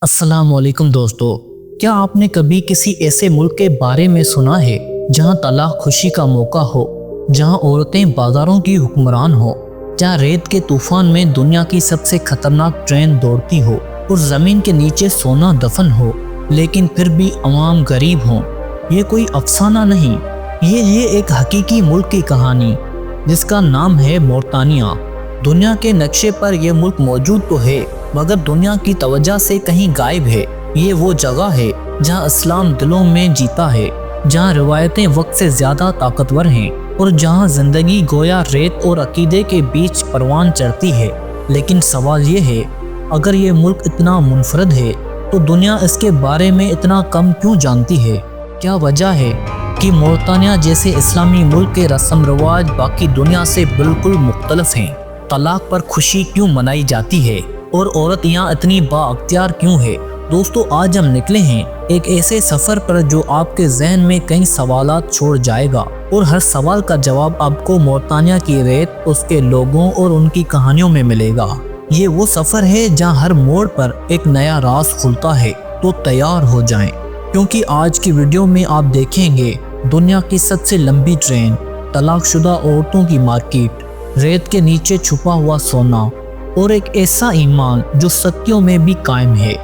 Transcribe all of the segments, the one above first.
अस्सलाम वालेकुम दोस्तों, क्या आपने कभी किसी ऐसे मुल्क के बारे में सुना है जहां तलाक खुशी का मौका हो, जहां औरतें बाजारों की हुक्मरान हो, जहां रेत के तूफान में दुनिया की सबसे खतरनाक ट्रेन दौड़ती हो और ज़मीन के नीचे सोना दफन हो, लेकिन फिर भी अवाम गरीब हों? ये कोई अफसाना नहीं, ये एक हकीकी मुल्क की कहानी जिसका नाम है मोरतानिया। दुनिया के नक्शे पर यह मुल्क मौजूद तो है, मगर दुनिया की तवज्जो से कहीं गायब है। ये वो जगह है जहाँ इस्लाम दिलों में जीता है, जहाँ रिवायतें वक्त से ज़्यादा ताकतवर हैं और जहाँ ज़िंदगी गोया रेत और अकीदे के बीच परवान चढ़ती है। लेकिन सवाल ये है, अगर ये मुल्क इतना मुनफरद है तो दुनिया इसके बारे में इतना कम क्यों जानती है? क्या वजह है कि मोरतानिया जैसे इस्लामी मुल्क के रस्म रवाज बाकी दुनिया से बिल्कुल मुख्तलिफ हैं? तलाक पर खुशी क्यों मनाई जाती है और औरत यहाँ इतनी बाअख्तियार क्यों है? दोस्तों, आज हम निकले हैं एक ऐसे सफ़र पर जो आपके जहन में कई सवालात छोड़ जाएगा और हर सवाल का जवाब आपको मोरतानिया की रेत, उसके लोगों और उनकी कहानियों में मिलेगा। ये वो सफ़र है जहाँ हर मोड़ पर एक नया राज खुलता है। तो तैयार हो जाएं, क्योंकि आज की वीडियो में आप देखेंगे दुनिया की सबसे लंबी ट्रेन, तलाकशुदा औरतों की मार्केट, रेत के नीचे छुपा हुआ सोना और एक ऐसा ईमान जो सदियों में भी कायम है।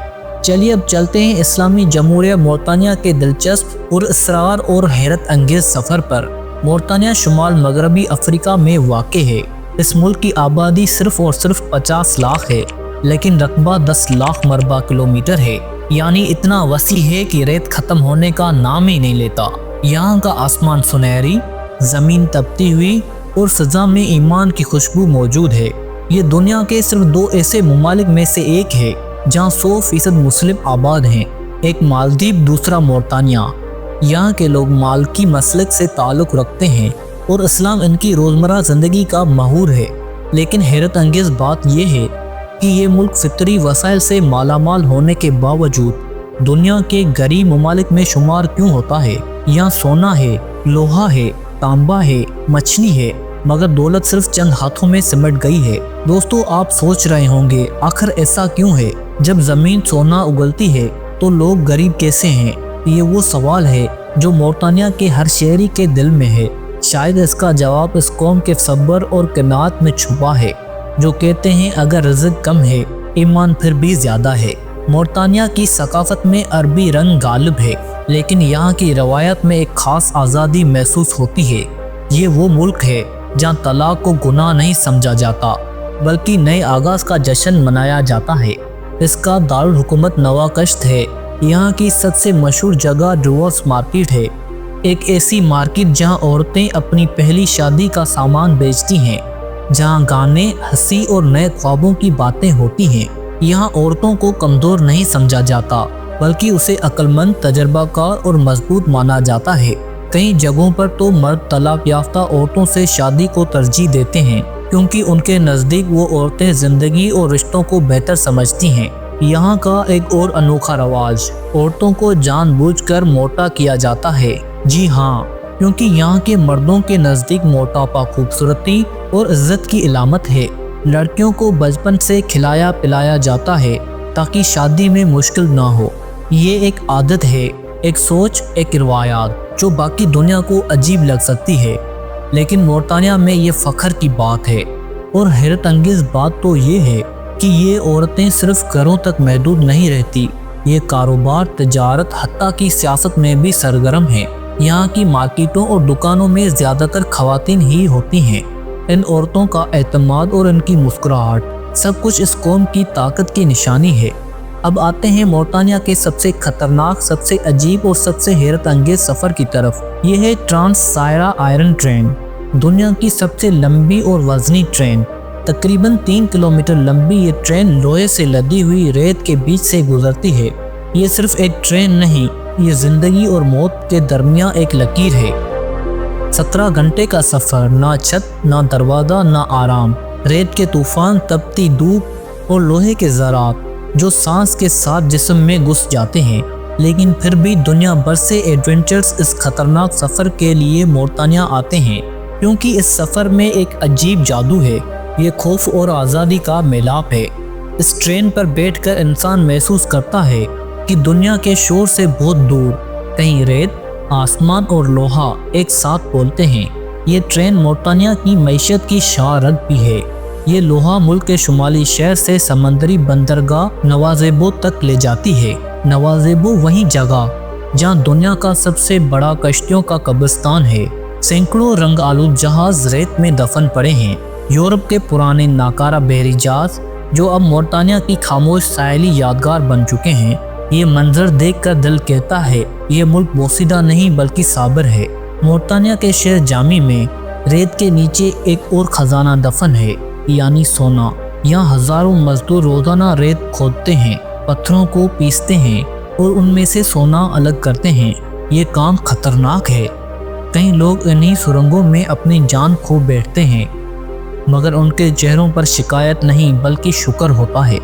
चलिए अब चलते हैं इस्लामी जमहूरिया मोरतानिया के दिलचस्प और इसरार और हैरत अंगेज सफ़र पर। मोरतानिया शुमाल मगरबी अफ्रीका में वाक़ है। इस मुल्क की आबादी सिर्फ और सिर्फ 50 लाख है, लेकिन रकबा 10 लाख मरबा किलोमीटर है, यानी इतना वसी है कि रेत ख़त्म होने का नाम ही नहीं लेता। यहाँ का आसमान सुनहरी, ज़मीन तपती हुई और फ़ज़ा में ईमान की खुशबू मौजूद है। ये दुनिया के सिर्फ दो ऐसे ममालिक में से एक है जहाँ 100% मुस्लिम आबाद हैं, एक मालदीव, दूसरा मोरतानिया। यहाँ के लोग मालकी मसलक से ताल्लुक़ रखते हैं और इस्लाम इनकी रोज़मर्रा ज़िंदगी का महूर है। लेकिन हैरत अंगेज़ बात यह है कि ये मुल्क फितरी वसाइल से मालामाल होने के बावजूद दुनिया के गरीब ममालिक में शुमार क्यों होता है? यहाँ सोना है, लोहा है, तांबा है, मछली है, मगर दौलत सिर्फ चंद हाथों में सिमट गई है। दोस्तों, आप सोच रहे होंगे आखिर ऐसा क्यों है? जब ज़मीन सोना उगलती है तो लोग गरीब कैसे हैं? ये वो सवाल है जो मोरतानिया के हर शहरी के दिल में है। शायद इसका जवाब इस कौम के सब्र और क़नाअत में छुपा है, जो कहते हैं अगर रिज़्क़ कम है, ईमान फिर भी ज़्यादा है। मोरतानिया की सकाफत में अरबी रंग गालिब है, लेकिन यहाँ की रवायत में एक ख़ास आज़ादी महसूस होती है। ये वो मुल्क है जहाँ तलाक को गुनाह नहीं समझा जाता, बल्कि नए आगाज़ का जश्न मनाया जाता है। इसका दारुल हुकूमत नवाकश्त है। यहाँ की सबसे मशहूर जगह डिवोर्स मार्केट है, एक ऐसी मार्केट जहाँ औरतें अपनी पहली शादी का सामान बेचती हैं, जहाँ गाने, हंसी और नए ख्वाबों की बातें होती हैं। यहाँ औरतों को कमज़ोर नहीं समझा जाता, बल्कि उसे अक्लमंद, तजर्बाकार और मजबूत माना जाता है। कई जगहों पर तो मर्द तलाक याफ्ता औरतों से शादी को तरजीह देते हैं, क्योंकि उनके नज़दीक वो औरतें ज़िंदगी और रिश्तों को बेहतर समझती हैं। यहाँ का एक और अनोखा रवाज, औरतों को जानबूझकर मोटा किया जाता है। जी हाँ, क्योंकि यहाँ के मर्दों के नज़दीक मोटापा खूबसूरती और इज्जत की इलामत है। लड़कियों को बचपन से खिलाया पिलाया जाता है ताकि शादी में मुश्किल ना हो। ये एक आदत है, एक सोच, एक रिवायात जो बाकी दुनिया को अजीब लग सकती है, लेकिन मोरतानिया में ये फ़ख्र की बात है। और हैरत अंगेज़ बात तो ये है कि ये औरतें सिर्फ घरों तक महदूद नहीं रहती, ये कारोबार, तजारत, हत्ता की सियासत में भी सरगर्म हैं। यहाँ की मार्केटों और दुकानों में ज़्यादातर ख़वातीन ही होती हैं। इन औरतों का एतमाद और इनकी मुस्कुराहट सब कुछ इस कौम की ताकत की निशानी है। अब आते हैं मोरतानिया के सबसे खतरनाक, सबसे अजीब और सबसे हैरत अंगेज सफ़र की तरफ। यह है ट्रांस साहरा आयरन ट्रेन, दुनिया की सबसे लंबी और वज़नी ट्रेन। तकरीबन 3 किलोमीटर लंबी ये ट्रेन लोहे से लदी हुई रेत के बीच से गुजरती है। ये सिर्फ एक ट्रेन नहीं, ये ज़िंदगी और मौत के दरमियान एक लकीर है। 17 घंटे का सफ़र, ना छत, ना दरवाज़ा, ना आराम। रेत के तूफान, तपती धूप और लोहे के ज़रात जो सांस के साथ जिस्म में घुस जाते हैं। लेकिन फिर भी दुनिया भर से एडवेंचर्स इस खतरनाक सफ़र के लिए मोरतानिया आते हैं, क्योंकि इस सफ़र में एक अजीब जादू है। ये खौफ और आज़ादी का मिलाप है। इस ट्रेन पर बैठकर इंसान महसूस करता है कि दुनिया के शोर से बहुत दूर कहीं रेत, आसमान और लोहा एक साथ बोलते हैं। ये ट्रेन मोर्तानिया की मईशत की शाहरग भी है। ये लोहा मुल्क के शुमाली शहर से समंदरी बंदरगाह नवाज़ेबो तक ले जाती है। नवाज़ेबो वही जगह जहाँ दुनिया का सबसे बड़ा कश्तियों का कब्रिस्तान है। सैकड़ों रंग आलूद जहाज रेत में दफन पड़े हैं। यूरोप के पुराने नाकारा बहरी जहाज जो अब मोर्तानिया की खामोश साहिली यादगार बन चुके हैं। ये मंजर देखकर दिल कहता है ये मुल्क बोसीदा नहीं बल्कि साबिर है। मोर्तानिया के शहर जामी में रेत के नीचे एक और खजाना दफन है, यानी सोना। यहाँ हजारों मजदूर रोजाना रेत खोदते हैं, पत्थरों को पीसते हैं और उनमें से सोना अलग करते हैं। ये काम खतरनाक है। कई लोग इन्हीं सुरंगों में अपनी जान खो बैठते हैं, मगर उनके चेहरों पर शिकायत नहीं बल्कि शुक्र होता है।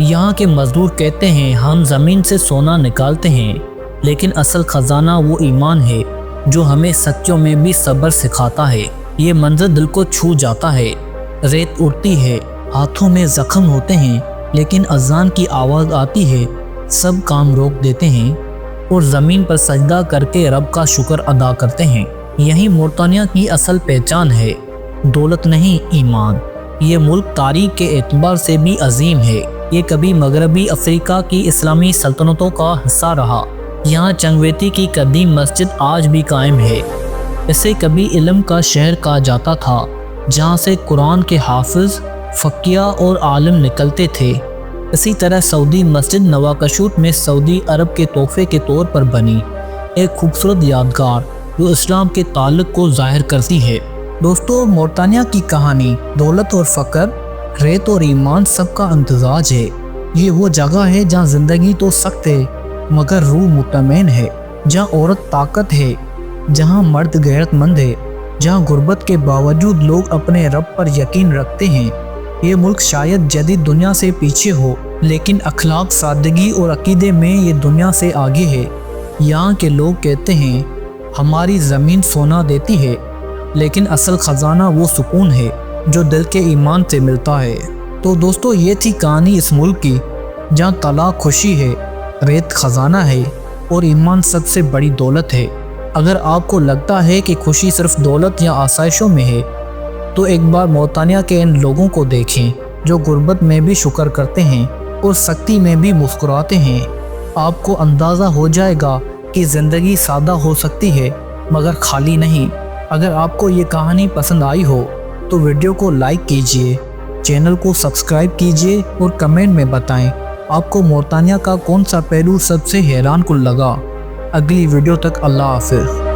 यहाँ के मजदूर कहते हैं हम ज़मीन से सोना निकालते हैं, लेकिन असल खजाना वो ईमान है जो हमें सच्चों में भी सब्र सिखाता है। ये मंजर दिल को छू जाता है। रेत उड़ती है, हाथों में जख्म होते हैं, लेकिन अजान की आवाज़ आती है, सब काम रोक देते हैं और ज़मीन पर सजदा करके रब का शुक्र अदा करते हैं। यही मोर्तानिया की असल पहचान है, दौलत नहीं ईमान। ये मुल्क तारीख के एतबार से भी अजीम है। ये कभी मगरबी अफ्रीका की इस्लामी सल्तनतों का हिस्सा रहा। यहाँ चंगवेती की कदीम मस्जिद आज भी कायम है। इसे कभी इल्म का शहर कहा जाता था, जहाँ से कुरान के हाफिज, फ़क़िया और आलिम निकलते थे। इसी तरह सऊदी मस्जिद नवाकशूत में सऊदी अरब के तोहफे के तौर पर बनी एक खूबसूरत यादगार जो इस्लाम के ताल्लुक़ को ज़ाहिर करती है। दोस्तों, मोर्तानिया की कहानी दौलत और फ़क्र, रेत और ईमान सबका इम्तिज़ाज है। ये वो जगह है जहाँ ज़िंदगी तो सख्त है मगर रूह मुतमईन है, जहाँ औरत ताकत है, जहाँ मर्द गैरतमंद है, जहाँ गुर्बत के बावजूद लोग अपने रब पर यकीन रखते हैं। ये मुल्क शायद जदीद दुनिया से पीछे हो, लेकिन अखलाक, सादगी और अकीदे में ये दुनिया से आगे है। यहाँ के लोग कहते हैं हमारी ज़मीन सोना देती है, लेकिन असल ख़जाना वो सुकून है जो दिल के ईमान से मिलता है। तो दोस्तों, ये थी कहानी इस मुल्क की जहाँ तलाक खुशी है, रेत खजाना है और ईमान सबसे बड़ी दौलत है। अगर आपको लगता है कि खुशी सिर्फ दौलत या आसाइशों में है, तो एक बार मोर्तानिया के इन लोगों को देखें जो गुर्बत में भी शुक्र करते हैं और सख्ती में भी मुस्कुराते हैं। आपको अंदाज़ा हो जाएगा कि ज़िंदगी सादा हो सकती है मगर खाली नहीं। अगर आपको ये कहानी पसंद आई हो तो वीडियो को लाइक कीजिए, चैनल को सब्सक्राइब कीजिए और कमेंट में बताएं आपको मोर्तानिया का कौन सा पहलू सबसे हैरान कुन लगा। अगली वीडियो तक अल्लाह हाफ़िज़।